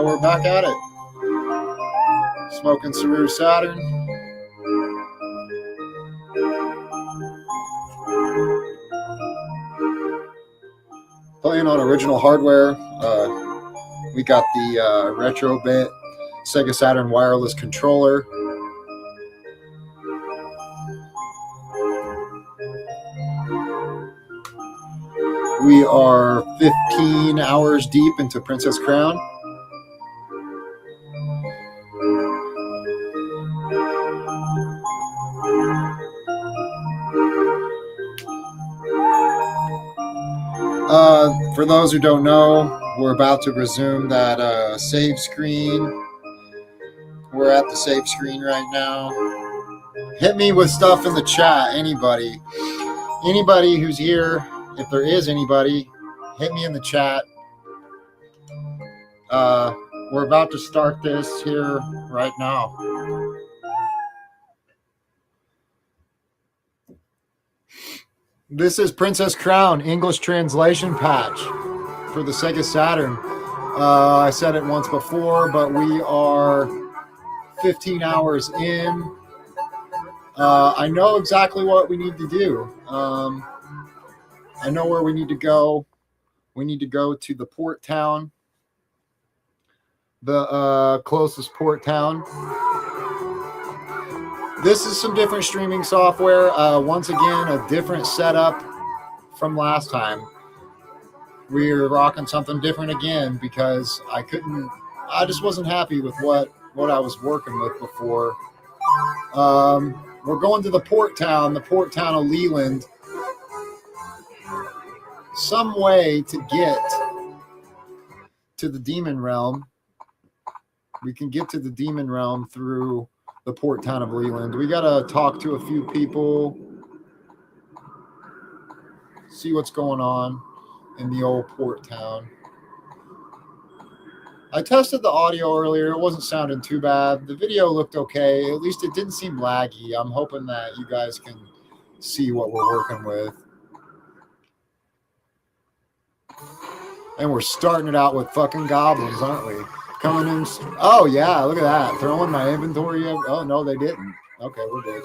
we're back at it. Smokin Saroo Saturn. Playing on original hardware. We got the retro bit Sega Saturn wireless controller. We are 15 hours deep into Princess Crown. For those who don't know, we're about to resume that save screen. We're at the save screen right now. Hit me with stuff in the chat, anybody. Anybody who's here, if there is anybody, hit me in the chat. We're about to start this here right now. This is Princess Crown English translation patch for the Sega Saturn. I said it once before, but we are 15 hours in. I know exactly what we need to do. I know where we need to go. We need to go to the port town, the closest port town. This is some different streaming software. Once again, a different setup from last time. We're rocking something different again because I just wasn't happy with what I was working with before. We're going to the port town of Leland. Some way to get to the Demon Realm. We can get to the Demon Realm through the port town of Leland. We got to talk to a few people, see what's going on in the old port town. I tested the audio earlier. It wasn't sounding too bad. The video looked okay. At least it didn't seem laggy. I'm hoping that you guys can see what we're working with. And we're starting it out with fucking goblins, aren't we? Coming in. Oh, yeah, look at that. Throwing my inventory up. Oh, no, they didn't. Okay, we're good.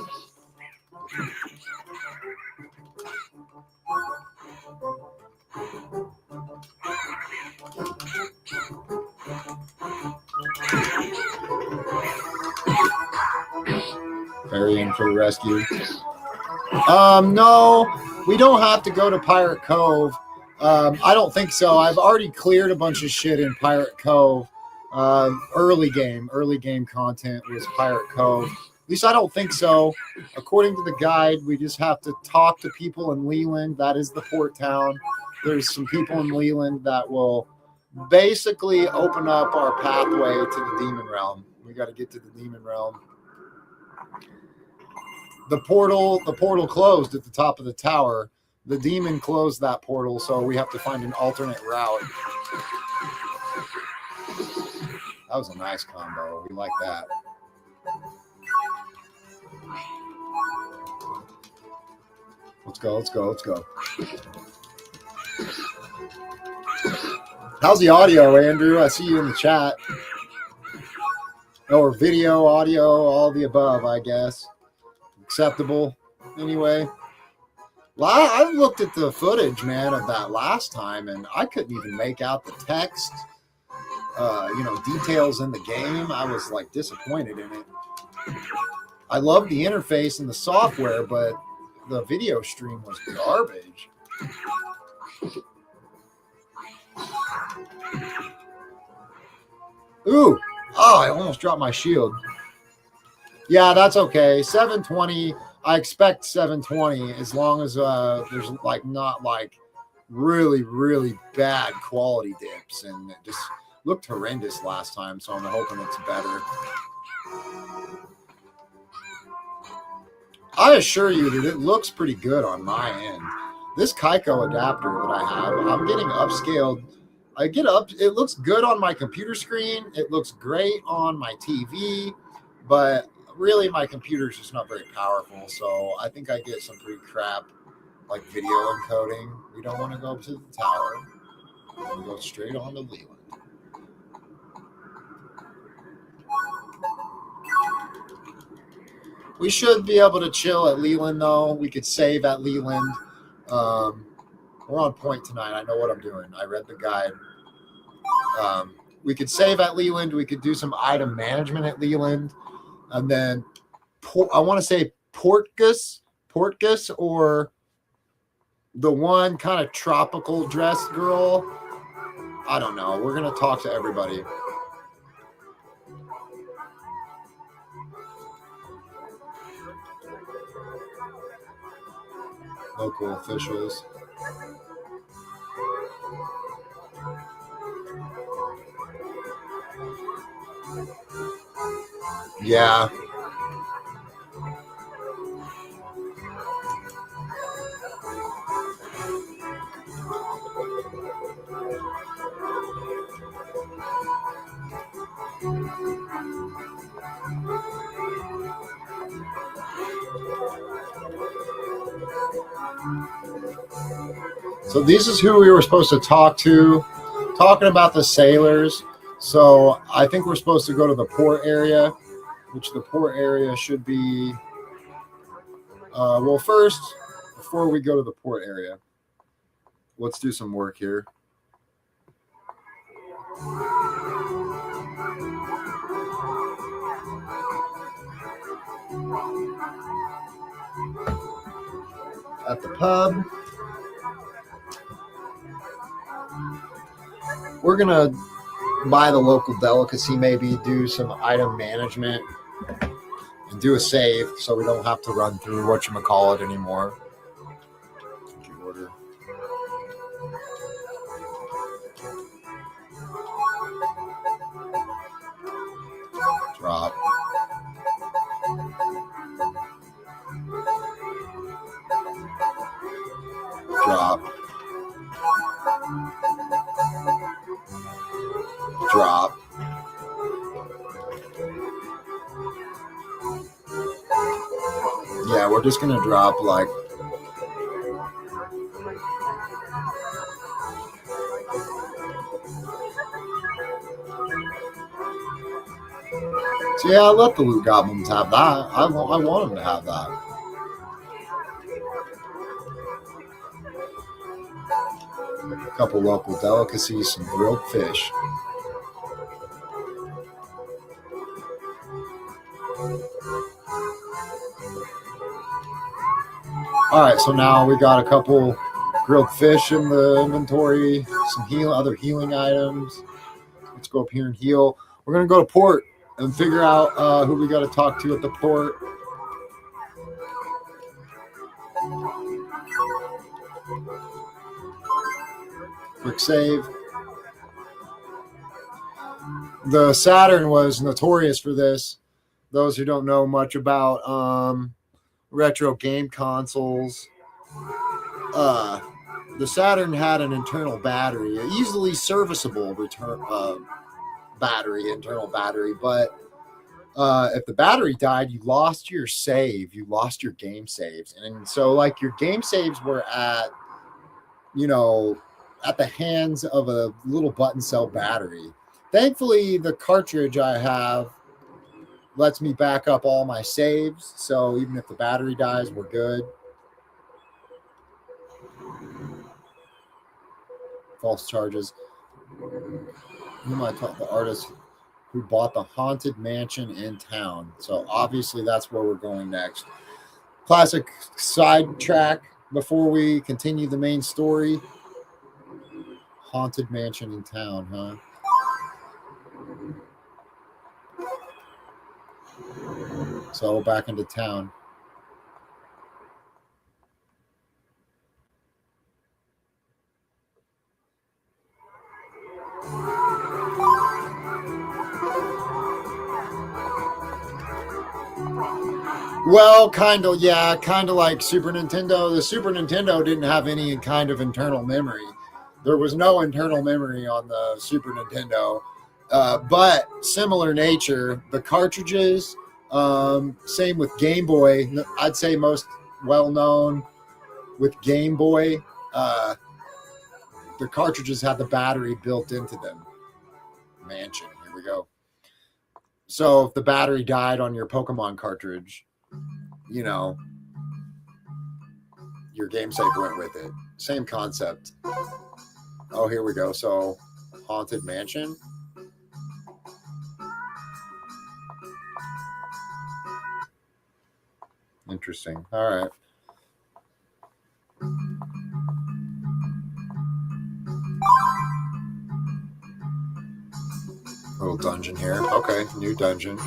Ferrying for the rescue. No, we don't have to go to Pirate Cove. I don't think so. I've already cleared a bunch of shit in Pirate Cove. Early game content was Pirate Cove. At least I don't think so. According to the guide, we just have to talk to people in Leland. That is the port town. There's some people in Leland that will basically open up our pathway to the Demon Realm. We got to get to the Demon Realm. The portal closed at the top of the tower. The demon closed that portal, so we have to find an alternate route. That was a nice combo. We like that. Let's go. How's the audio, Andrew? I see you in the chat. Or video, audio, all the above, I guess. Acceptable. Anyway. Well, I looked at the footage, man, of that last time, and I couldn't even make out the text, details in the game. I was, disappointed in it. I love the interface and the software, but the video stream was garbage. Ooh! Oh, I almost dropped my shield. Yeah, that's okay. 720... I expect 720 as long as there's not really, really bad quality dips, and it just looked horrendous last time, so I'm hoping it's better. I assure you that it looks pretty good on my end. This Kaiko adapter that I have, I'm getting upscaled. It looks good on my computer screen. It looks great on my TV, but really, my computer's just not very powerful, so I think I get some pretty crap, video encoding. We don't want to go to the tower. We want to go straight on to Leland. We should be able to chill at Leland, though. We could save at Leland. We're on point tonight. I know what I'm doing. I read the guide. We could save at Leland. We could do some item management at Leland. And then I want to say Portgus, or the one kind of tropical dressed girl. I don't know. We're going to talk to everybody. Local officials. Yeah. So this is who we were supposed to talk to, talking about the sailors. So I think we're supposed to go to the port area, which the port area should be, well, first, before we go to the port area, let's do some work here. At the pub, we're going to buy the local delicacy, maybe do some item management and do a save so we don't have to run through whatchamacallit anymore. Order. Drop. Drop. Drop. Yeah, we're just going to drop like so yeah, I let the loot goblins have that. I want them to have that. A couple local delicacies, some grilled fish. All right, so now we got a couple grilled fish in the inventory, some other healing items. Let's go up here and heal. We're going to go to port and figure out who we got to talk to at the port. Quick save. The Saturn was notorious for this. Those who don't know much about retro game consoles, the Saturn had an internal battery, an easily serviceable internal battery, but if the battery died, you lost your save, you lost your game saves. And so like your game saves were at the hands of a little button cell battery. Thankfully, the cartridge I have lets me back up all my saves, so even if the battery dies, we're good. False charges. Who am I talking? The artist who bought the haunted mansion in town. So obviously that's where we're going next. Classic sidetrack before we continue the main story. Haunted mansion in town, huh? So back into town. Well, kind of like Super Nintendo. The Super Nintendo didn't have any kind of internal memory. There was no internal memory on the Super Nintendo, but similar nature. The cartridges, same with Game Boy. I'd say most well-known with Game Boy, the cartridges had the battery built into them. Mansion, here we go. So if the battery died on your Pokemon cartridge, you know, your game save went with it. Same concept. Oh, here we go. So, Haunted Mansion. Interesting. All right. Little dungeon here. Okay, new dungeon.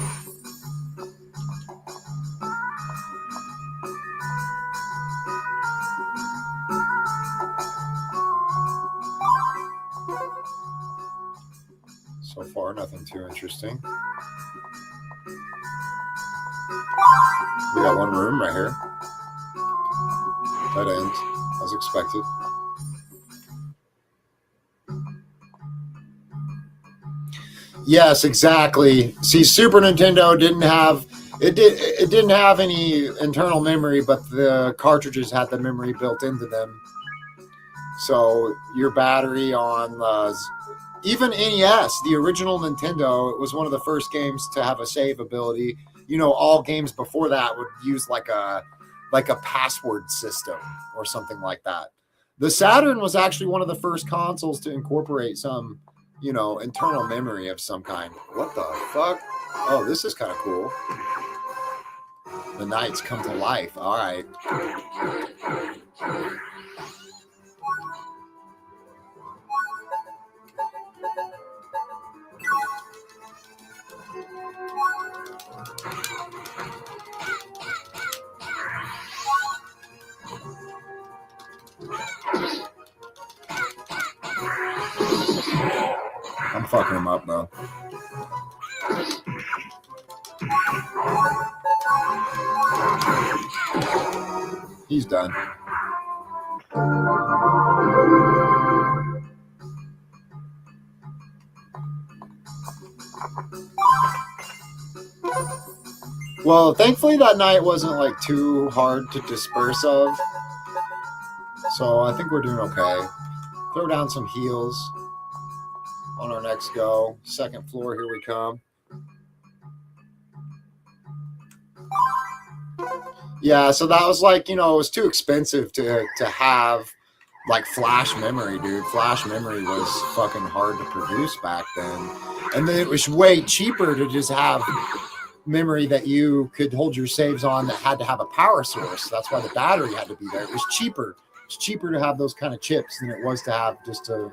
So far, nothing too interesting. We got one room right here. Dead end, as expected. Yes, exactly. See, Super Nintendo didn't have it didn't have any internal memory, but the cartridges had the memory built into them. So your battery on even NES, the original Nintendo, it was one of the first games to have a save ability. You know, all games before that would use like a password system or something like that. The Saturn was actually one of the first consoles to incorporate some, you know, internal memory of some kind. What the fuck? Oh, this is kind of cool. The knights come to life. All right. I'm fucking him up, though. He's done. Well, thankfully that night wasn't like too hard to disperse of. So I think we're doing okay. Throw down some heals on our next go. Second floor, here we come. Yeah, so that was like, you know, it was too expensive to have like flash memory, dude. Flash memory was fucking hard to produce back then. And then it was way cheaper to just have memory that you could hold your saves on that had to have a power source. That's why the battery had to be there. It was cheaper. It's cheaper to have those kind of chips than it was to have just a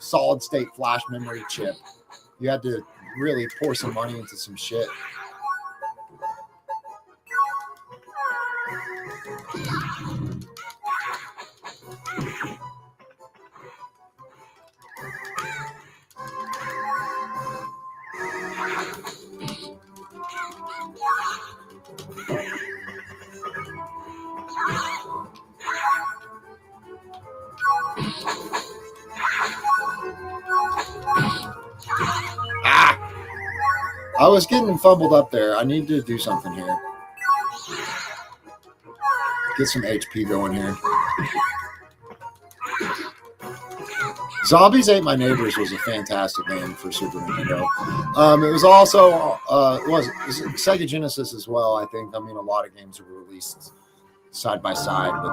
solid state flash memory chip. You had to really pour some money into some shit. I was getting fumbled up there. I need to do something here. Get some HP going here. Zombies Ate My Neighbors was a fantastic game for Super Nintendo. It was also it was Sega Genesis as well, I think. I mean, a lot of games were released side by side with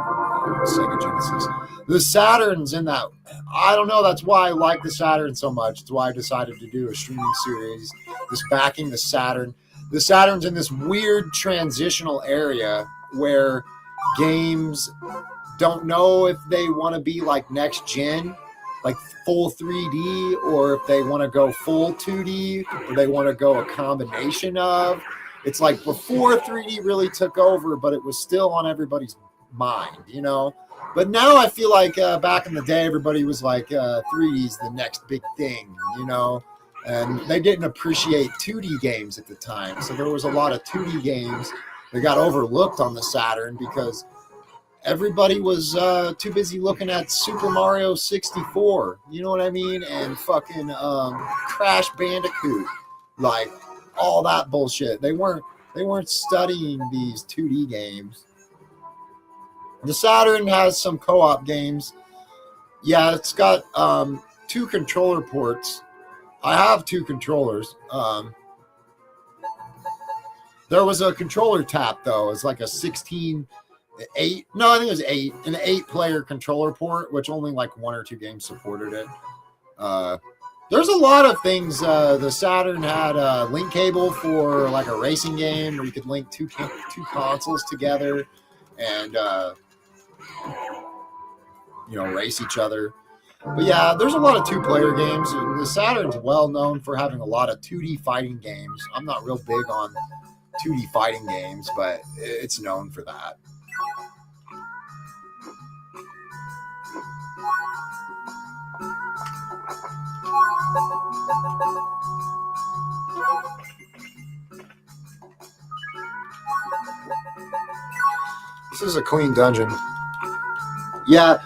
Sega Genesis. The Saturn's in that. I don't know. That's why I like the Saturn so much. It's why I decided to do a streaming series. This backing the Saturn. The Saturn's in this weird transitional area where games don't know if they want to be like next gen, like full 3D, or if they want to go full 2D, or they want to go a combination of. It's like before 3D really took over, but it was still on everybody's mind, you know? But now I feel like back in the day, everybody was like 3D's the next big thing, you know? And they didn't appreciate 2D games at the time. So there was a lot of 2D games that got overlooked on the Saturn because everybody was too busy looking at Super Mario 64, you know what I mean? And fucking Crash Bandicoot, like all that bullshit. They weren't studying these 2D games. The Saturn has some co-op games. Yeah, it's got 2 controller ports. I have 2 controllers. There was a controller tap though. It's like a 16, 8. No, I think it was 8. An 8-player controller port, which only like 1 or 2 games supported it. There's a lot of things. The Saturn had a link cable for like a racing game where you could link two consoles together and race each other. But yeah, there's a lot of 2-player games. The Saturn's well known for having a lot of 2D fighting games. I'm not real big on 2D fighting games, but it's known for that. This is a clean dungeon. Yeah,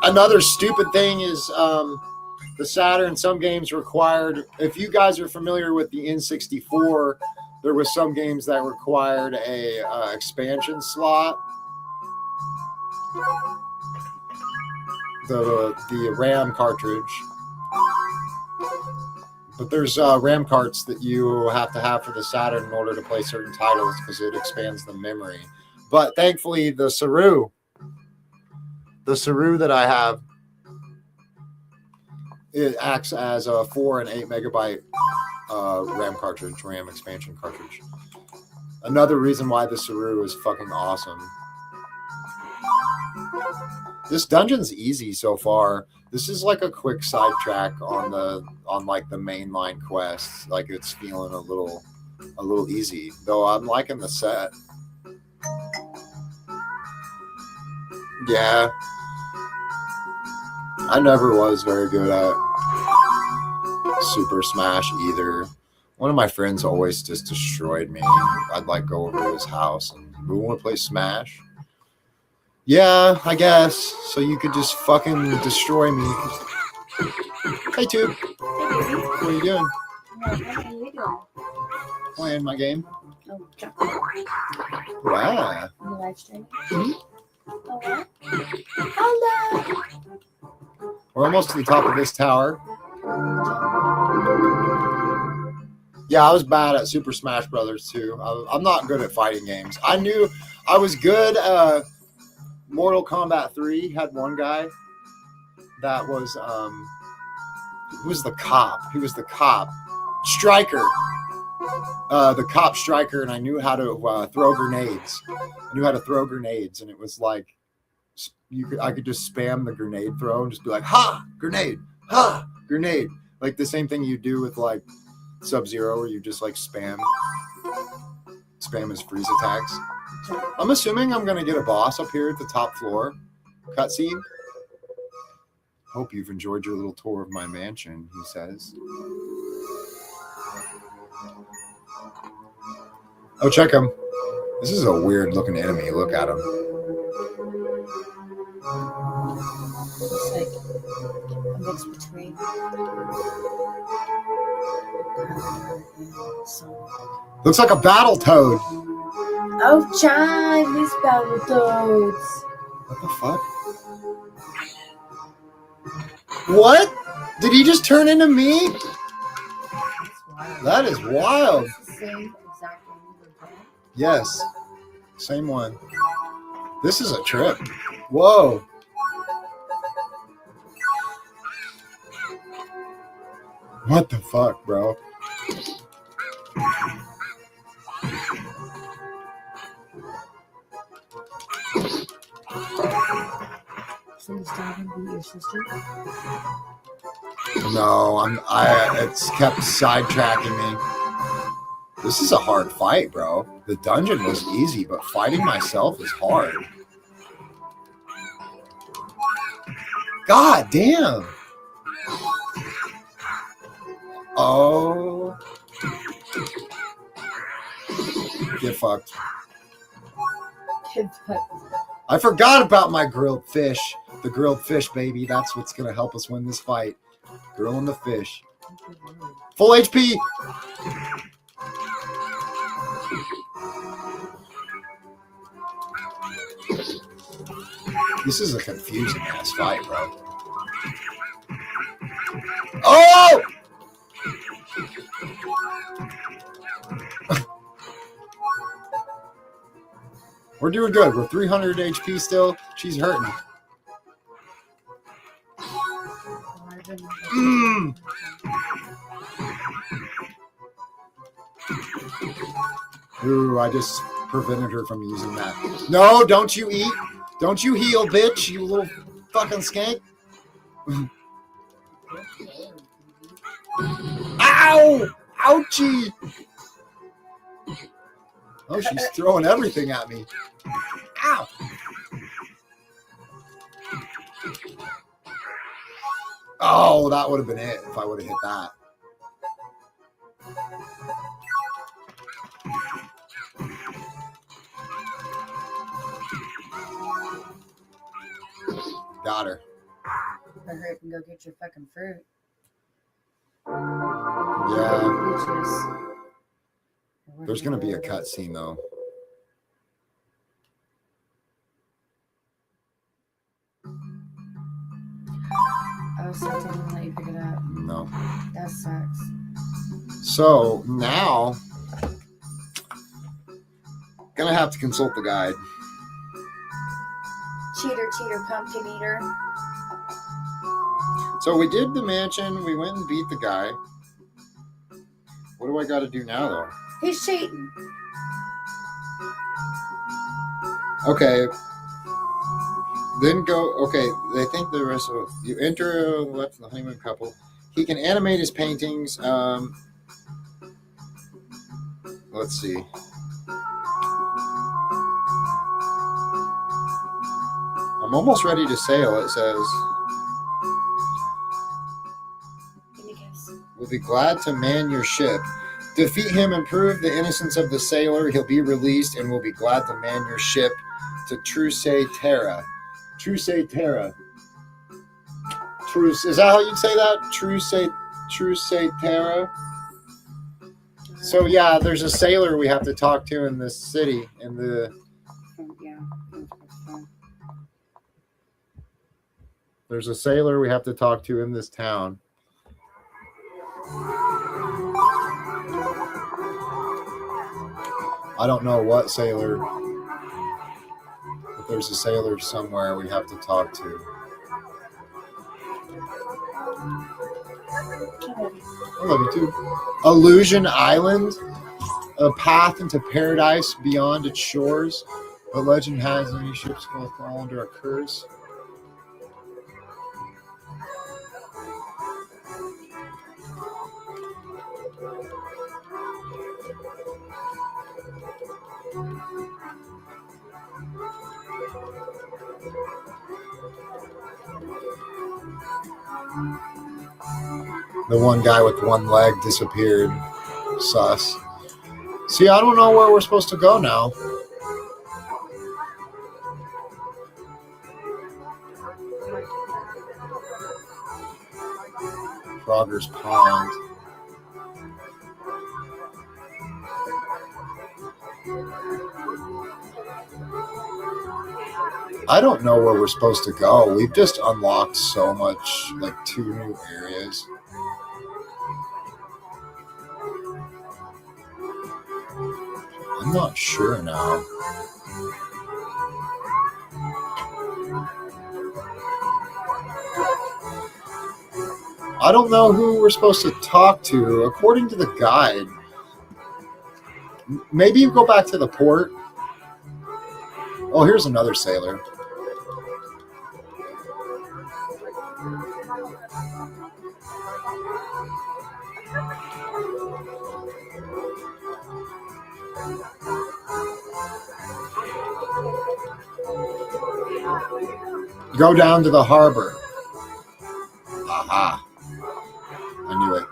another stupid thing is the Saturn. Some games required. If you guys are familiar with the N64, there was some games that required a expansion slot. The RAM cartridge. But there's RAM carts that you have to have for the Saturn in order to play certain titles because it expands the memory. But thankfully, the Saroo that I have, it acts as a 4 and 8 megabyte RAM expansion cartridge. Another reason why the Saroo is fucking awesome. This dungeon's easy so far. This is like a quick sidetrack on the mainline quests. Like it's feeling a little easy, though I'm liking the set. Yeah, I never was very good at Super Smash either. One of my friends always just destroyed me. I'd like go over to his house and we want to play Smash. Yeah, I guess. So you could just fucking destroy me. Hey, Tube. What are you doing? What are you doing? Playing my game. Oh, Wow. you live streaming? Mm-hmm. Oh, what? Hello. We're almost to the top of this tower. Yeah, I was bad at Super Smash Brothers too. I'm not good at fighting games. I knew I was good. Mortal Kombat 3 had one guy that was who was the cop? He was the cop. Striker. The cop Striker, and I knew how to throw grenades. I knew how to throw grenades, and it was like I could just spam the grenade throw and just be like, ha, grenade, ha, grenade. Like the same thing you do with like Sub-Zero, where you just like spam his freeze attacks. I'm assuming I'm gonna get a boss up here at the top floor. Cutscene. Hope you've enjoyed your little tour of my mansion, he says. Oh, check him. This is a weird looking enemy. Look at him. It's like a mix between. Looks like a battle toad. Oh, Chime, these battle toads. What the fuck? What? Did he just turn into me? That is wild. Same exact one. Yes. Same one. This is a trip. Whoa. What the fuck, bro? So this guy gonna be your sister? No, it's kept sidetracking me. This is a hard fight, bro. The dungeon was easy, but fighting myself is hard. God damn. Oh. Get fucked. Get fucked. I forgot about my grilled fish. The grilled fish, baby. That's what's going to help us win this fight. Grilling the fish. Full HP. This is a confusing ass fight, bro. Oh! We're doing good. We're 300 HP still. She's hurting. Mm. Ooh, I just prevented her from using that. No, don't you eat. Don't you heal, bitch, you little fucking skank. Ow! Ouchie! Oh, she's throwing everything at me. Ow! Oh, that would have been it if I would have hit that. Got her. Hurry up and go get your fucking fruit. Yeah. Bitches. There's going to be a cutscene, though. Oh, so I didn't let you pick it up. No. That sucks. So now, gonna have to consult the guide. Cheater, cheater, pumpkin eater. So we did the mansion. We went and beat the guy. What do I got to do now, though? He's cheating. Okay. Then go. Okay, they think the rest of you enter left the honeymoon couple. He can animate his paintings. Let's see. I'm almost ready to sail. It says. Give me a kiss. Will be glad to man your ship. Defeat him and prove the innocence of the sailor. He'll be released and will be glad to man your ship to Truce Terra. Truce Terra. Truce. Is that how you'd say that? Truce Terra. So yeah, there's a sailor we have to talk to in this city. In the Yeah. there's a sailor we have to talk to in this town. I don't know what sailor, but there's a sailor somewhere we have to talk to. I love you too. Illusion Island, a path into paradise beyond its shores. The legend has any ships will fall under a curse. The one guy with one leg disappeared. Sus. See, I don't know where we're supposed to go now. Frogger's Pond. I don't know where we're supposed to go. We've just unlocked so much, like 2 new areas. I'm not sure now. I don't know who we're supposed to talk to. According to the guide, maybe you go back to the port. Oh, here's another sailor. Go down to the harbor. Aha. I knew it.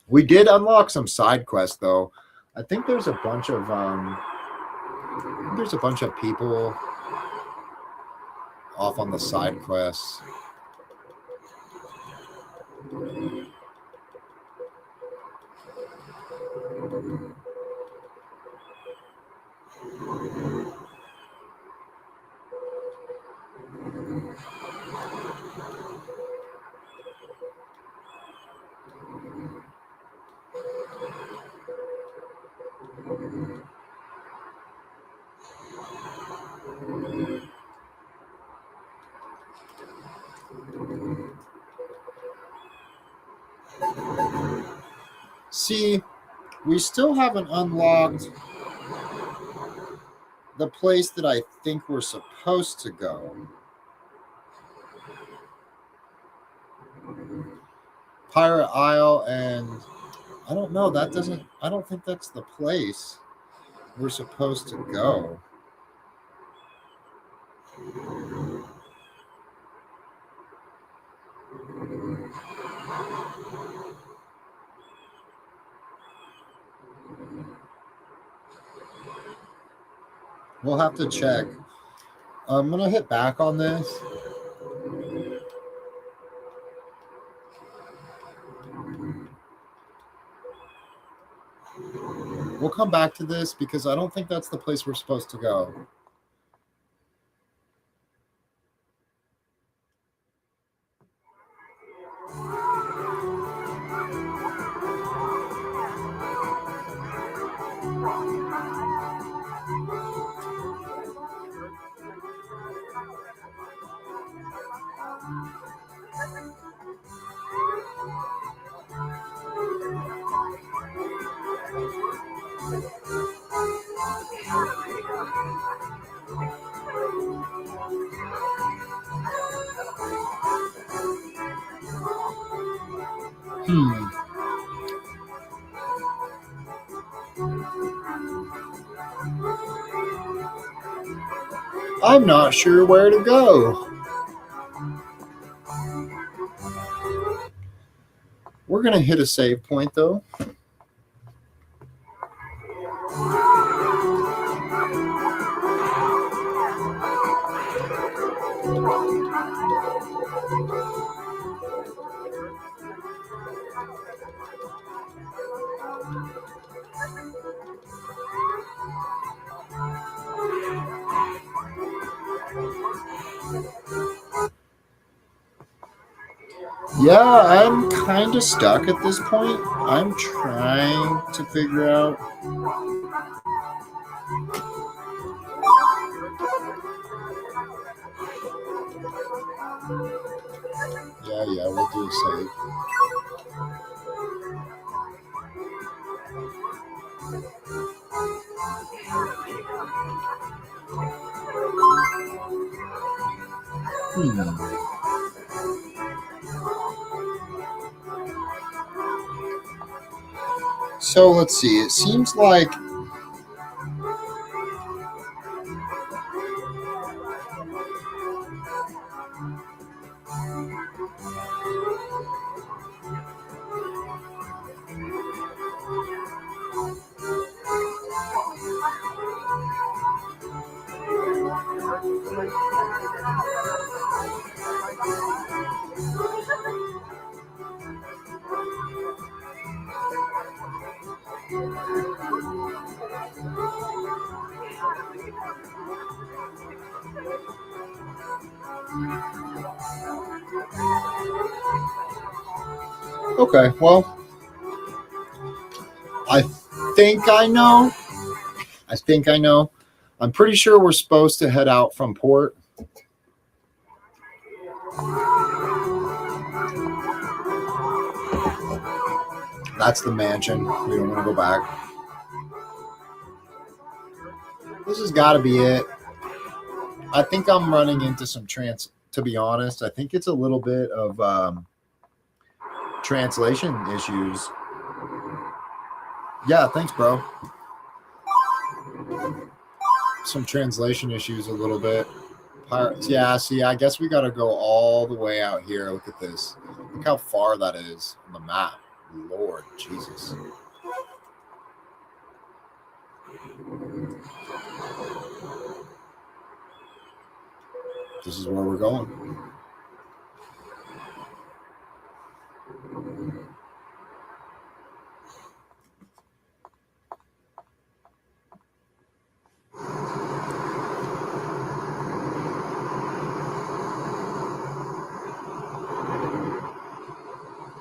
We did unlock some side quests, though. I think there's a bunch of people off on the side quests. See, we still haven't unlocked the place that I think we're supposed to go. Pirate Isle, and I don't know, I don't think that's the place we're supposed to go. We'll have to check. I'm going to hit back on this. We'll come back to this because I don't think that's the place we're supposed to go. I'm not sure where to go. We're going to hit a save point, though. Yeah, I'm kind of stuck at this point. I'm trying to figure out. Yeah, we'll do a save. So let's see. It seems like okay, well, I think I know. I'm pretty sure we're supposed to head out from port. That's the mansion. We don't want to go back. This has got to be it. I think I'm running into some to be honest. I think it's a little bit of translation issues. Yeah, thanks, bro. Some translation issues a little bit. Pirates. Yeah, see, I guess we got to go all the way out here. Look at this. Look how far that is on the map. Lord Jesus. This is where we're going.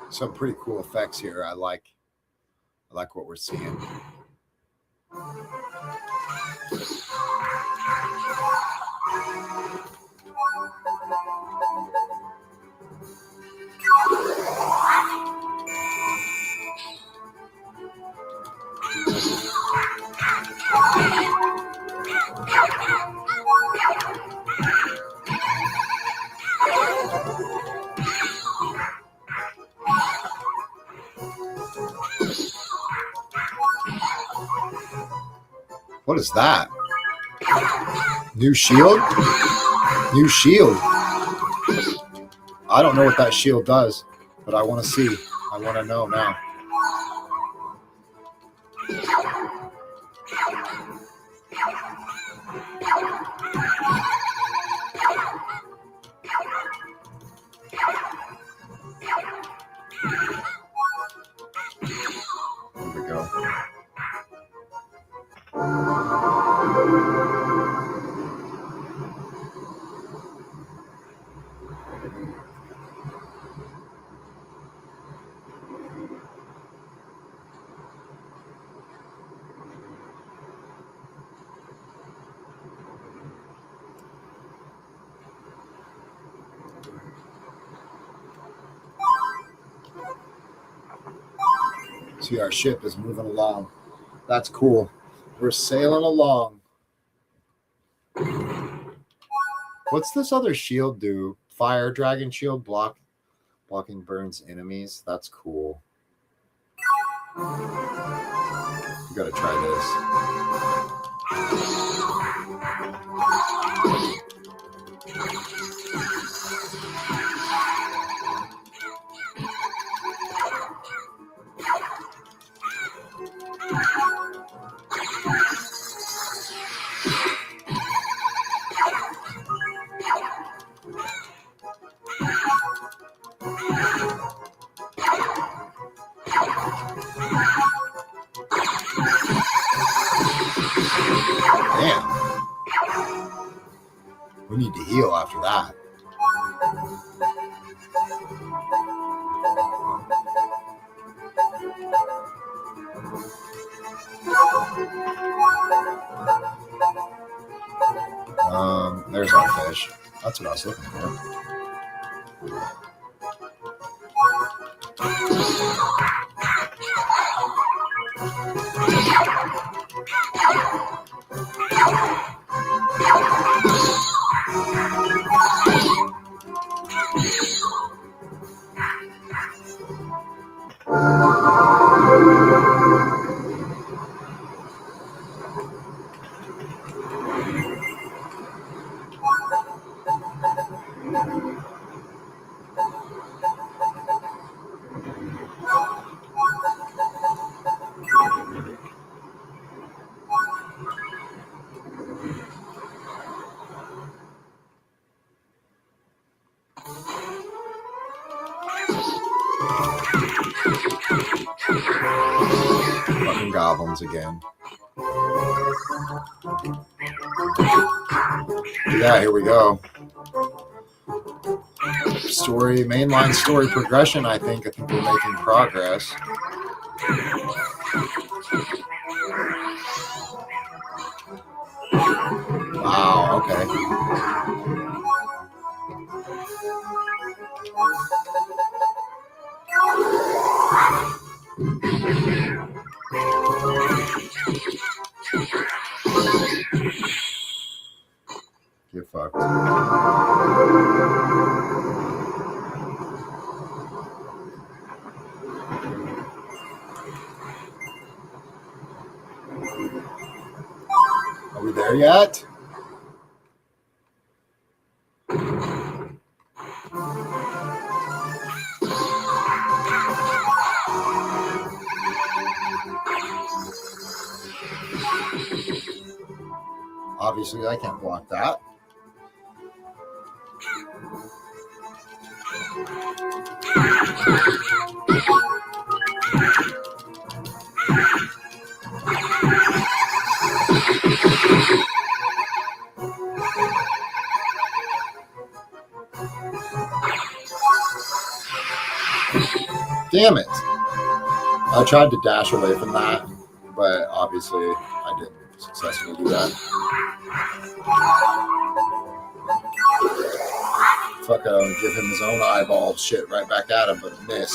Some pretty cool effects here. I like what we're seeing. What is that? New shield? New shield. I don't know what that shield does, but I want to see. I want to know now. Here we go. See, our ship is moving along. That's cool. We're sailing along. What's this other shield do? Fire dragon shield blocking burns enemies. That's cool. You gotta try Damn. We need to heal after that. There's our fish. That's what I was looking for. Fucking goblins again. Yeah, here we go. Mainline story progression, I think we're making progress. Wow, okay. Get fucked. Are we there yet? Obviously, I can't block that. Damn it. I tried to dash away from that, but obviously I didn't successfully do that. Fuck, give him his own eyeball shit right back at him, but miss.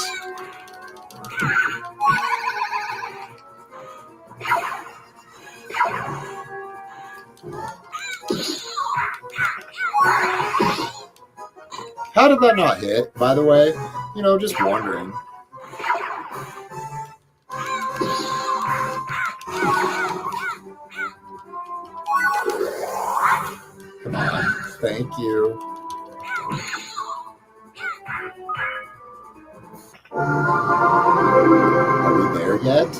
How did that not hit, by the way? You know, just wondering. Thank you. Are we there yet?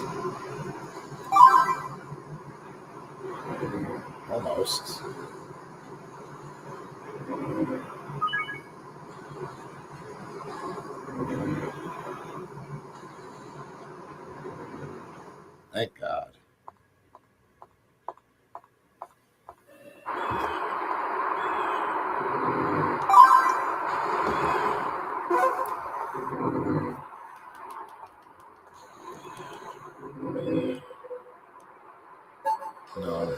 Almost. Thank God. No.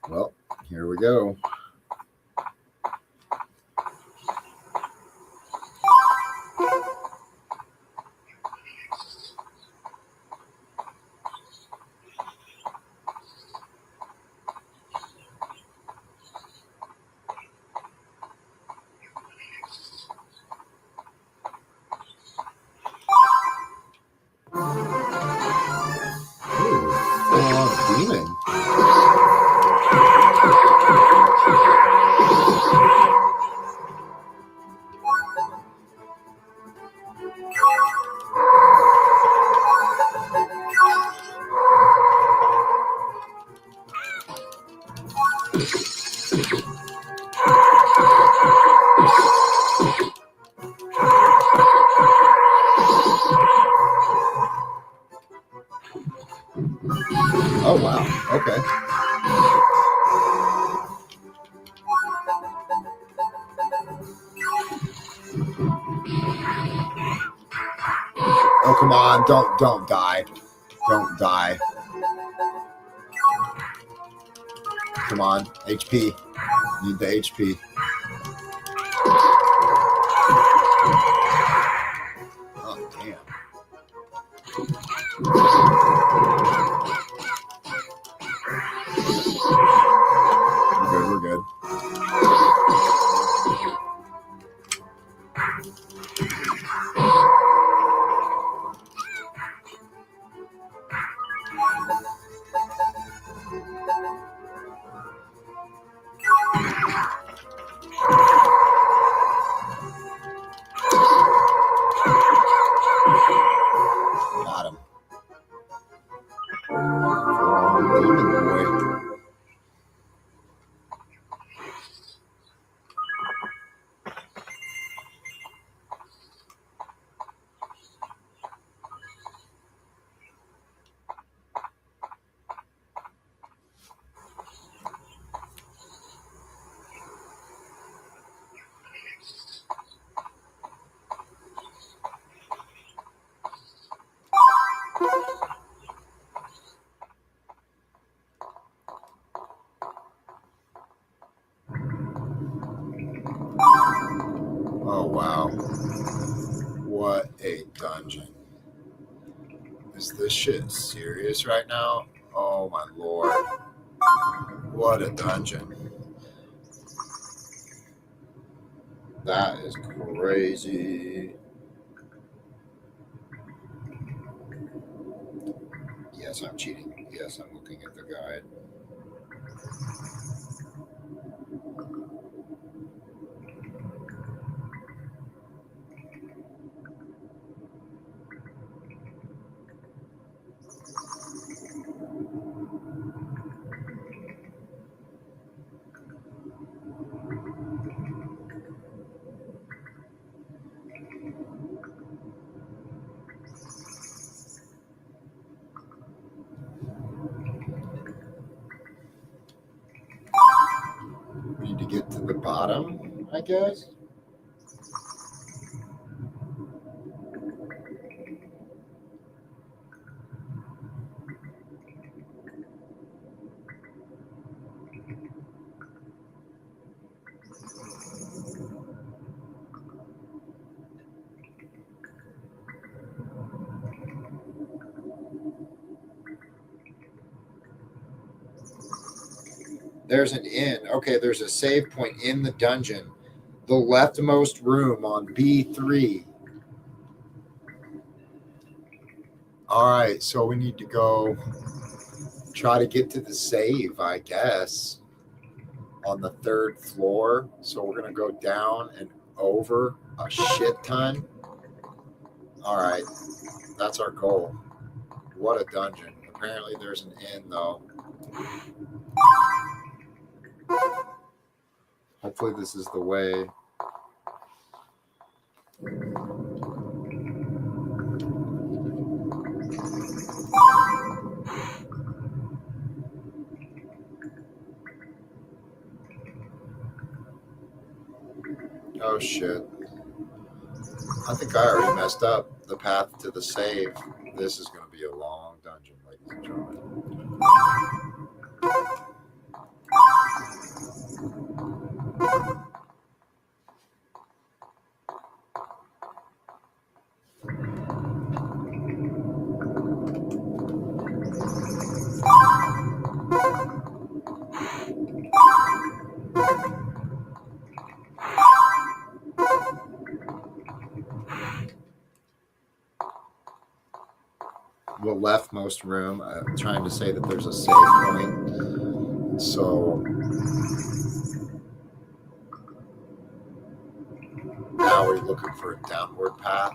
Well, here we go. Demon. Oh, wow. Okay. Oh, come on. Don't die. Don't die. Come on. HP. Need the HP. Oh, damn. We're good. Got him. Oh, demon boy. Oh, wow. What a dungeon. Is this shit serious right now? Oh, my Lord. What a dungeon. That is crazy. Yes, I'm cheating. Yes, I'm looking at the guide. bottom, I guess. There's an inn. Okay, there's a save point in the dungeon. The leftmost room on B3. All right, so we need to go try to get to the save, I guess, on the 3rd floor. So we're going to go down and over a shit ton. All right, that's our goal. What a dungeon. Apparently there's an inn, though. Hopefully this is the way. Oh shit. I think I already messed up the path to the save. This is going to be a long dungeon, ladies and gentlemen. The leftmost room. I'm trying to say that there's a save point. So now we're looking for a downward path.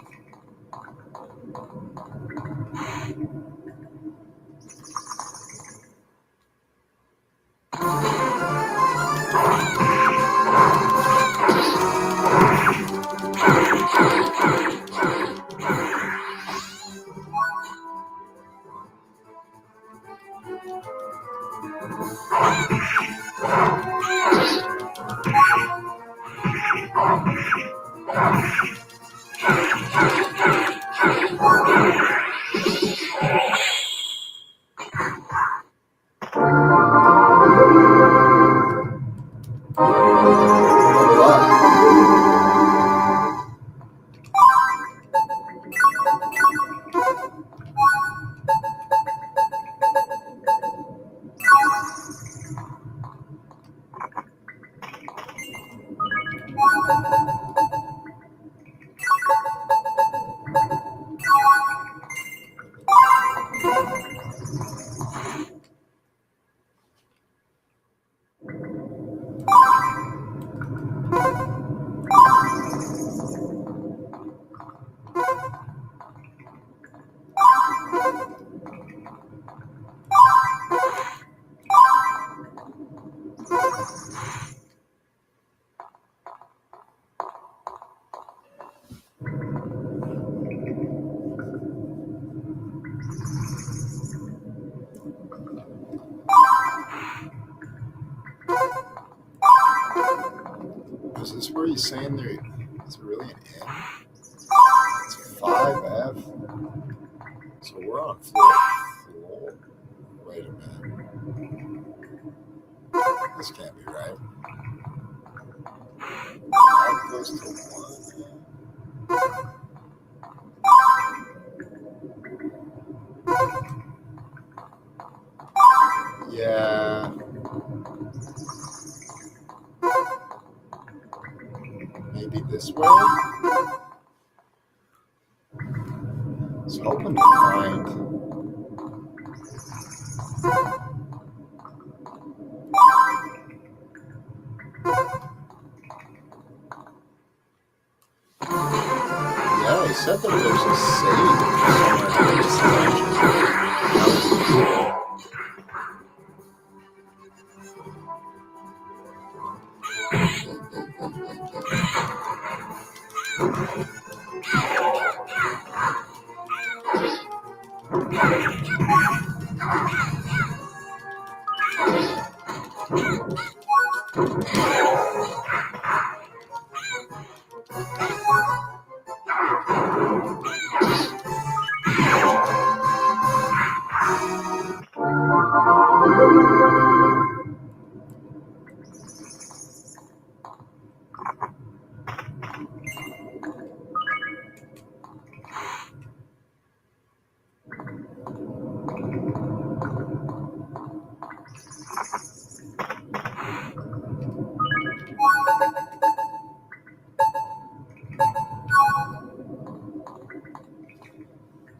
Is this where he's saying there is really an inn? It's 5F. So we're on floor. Wait a minute. This can't be right. That goes to 1. Yeah. Maybe this way? It's hoping to find. Yeah, he said that there's a save somewhere in this dungeon.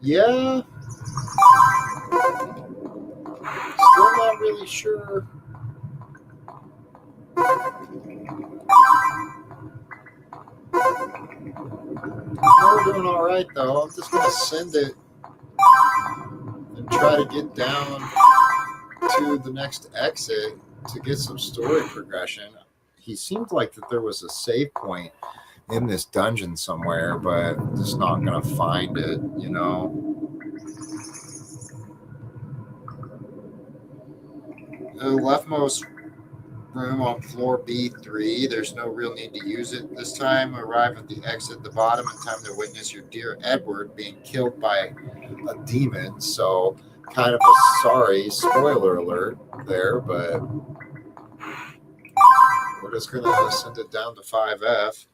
Yeah. Still not really sure. We're doing all right, though. I'm just going to send it and try to get down to the next exit to get some story progression. He seemed like that there was a save point in this dungeon somewhere, but I'm just not going to find it, you know. The leftmost room on floor B3. There's no real need to use it this time. Arrive at the exit at the bottom in time to witness your dear Edward being killed by a demon. So, kind of a sorry spoiler alert there, but we're just going to send it down to 5F.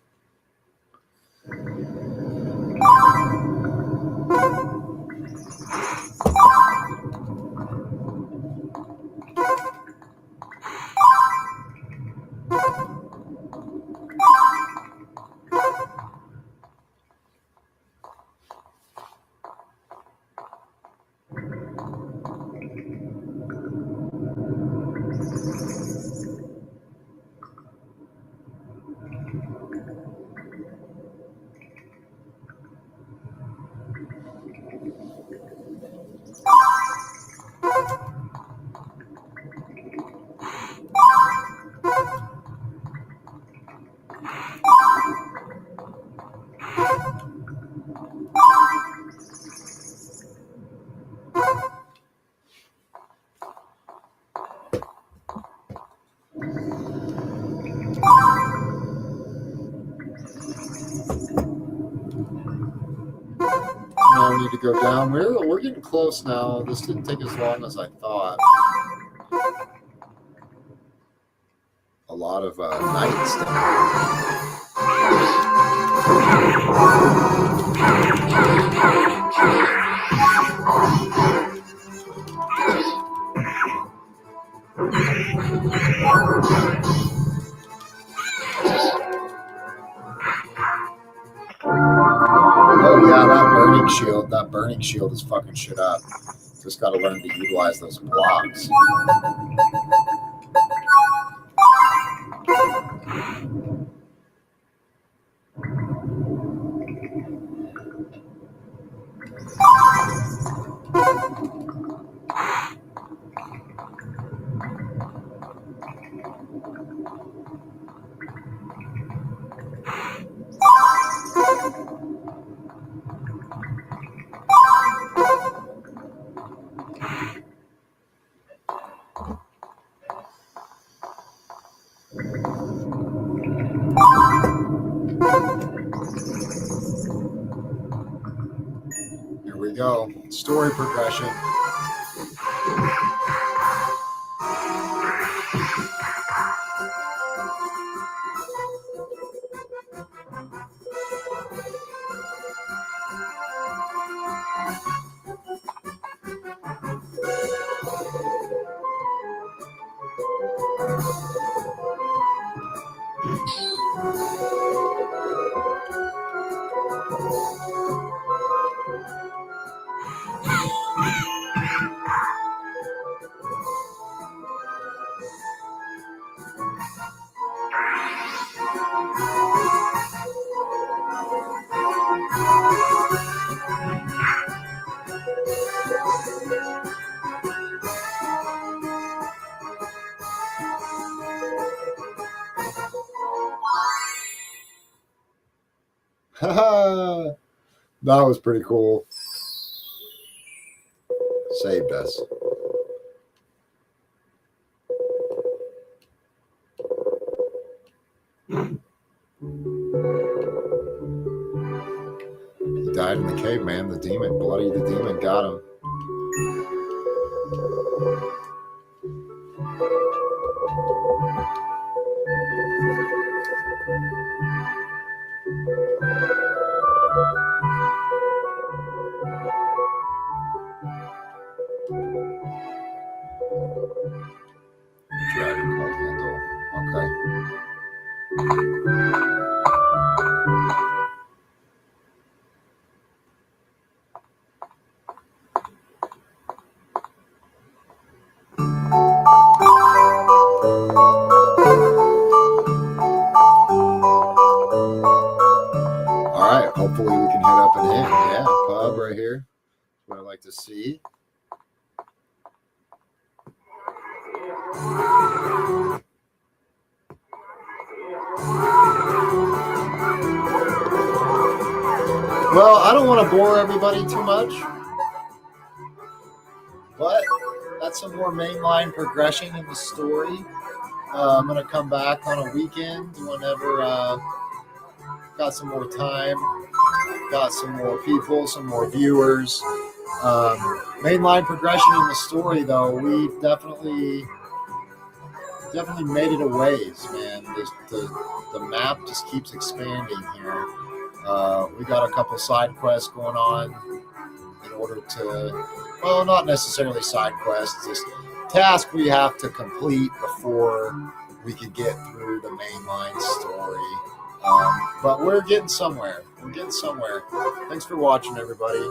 Now we need to go down. We're getting close now. This didn't take as long as I thought. A lot of knights down. Oh yeah, that burning shield is fucking shit up. Just got to learn to utilize those blocks. Here we go. Story progression. That was pretty cool. Saved us. died in the cave, man. The demon, Bloody the demon, got him. Dragon called Handle. Okay. All right. Hopefully we can hit up and in. Yeah, pub right here. That's what I like to see. Well, I don't want to bore everybody too much, but that's some more mainline progression in the story. I'm going to come back on a weekend whenever got some more time, got some more people, some more viewers. Mainline progression in the story, though, we definitely made it a ways, man. The map just keeps expanding here. We got a couple side quests going on in order to, well, not necessarily side quests, just tasks we have to complete before we could get through the mainline story. But we're getting somewhere. Thanks for watching, everybody.